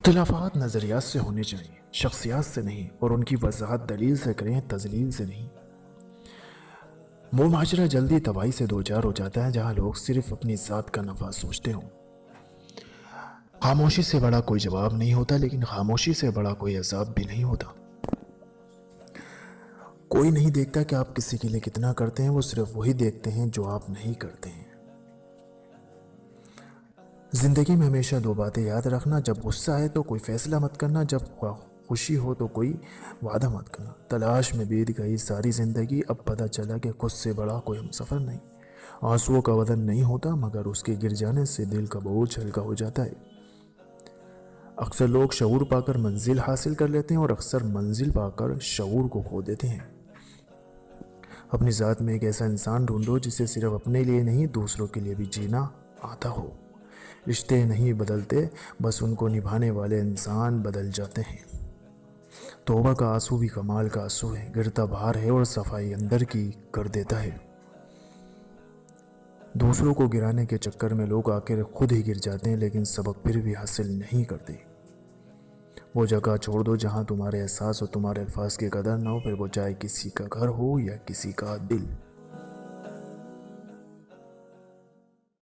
اختلافات نظریات سے ہونے چاہیے، شخصیات سے نہیں، اور ان کی وضاحت دلیل سے کریں، تضلیل سے نہیں۔ وہ معاشرہ جلدی تباہی سے دوچار ہو جاتا ہے جہاں لوگ صرف اپنی ذات کا نفع سوچتے ہوں۔ خاموشی سے بڑا کوئی جواب نہیں ہوتا، لیکن خاموشی سے بڑا کوئی عذاب بھی نہیں ہوتا۔ کوئی نہیں دیکھتا کہ آپ کسی کے لیے کتنا کرتے ہیں، وہ صرف وہی دیکھتے ہیں جو آپ نہیں کرتے ہیں۔ زندگی میں ہمیشہ دو باتیں یاد رکھنا: جب غصہ آئے تو کوئی فیصلہ مت کرنا، جب خوشی ہو تو کوئی وعدہ مت کرنا۔ تلاش میں بیت گئی ساری زندگی، اب پتہ چلا کہ خود سے بڑا کوئی ہم سفر نہیں۔ آنسوؤں کا وزن نہیں ہوتا، مگر اس کے گر جانے سے دل کا بوجھ ہلکا ہو جاتا ہے۔ اکثر لوگ شعور پا کر منزل حاصل کر لیتے ہیں، اور اکثر منزل پا کر شعور کو کھو دیتے ہیں۔ اپنی ذات میں ایک ایسا انسان ڈھونڈو جسے صرف اپنے لیے نہیں، دوسروں کے لیے بھی جینا آتا ہو۔ رشتے نہیں بدلتے، بس ان کو نبھانے والے انسان بدل جاتے ہیں۔ توبہ کا آنسو بھی کمال کا آنسو ہے، گرتا باہر ہے اور صفائی اندر کی کر دیتا ہے۔ دوسروں کو گرانے کے چکر میں لوگ آخر خود ہی گر جاتے ہیں، لیکن سبق پھر بھی حاصل نہیں کرتے۔ وہ جگہ چھوڑ دو جہاں تمہارے احساس اور تمہارے الفاظ کی قدر نہ ہو، پھر وہ چاہے کسی کا گھر ہو یا کسی کا دل۔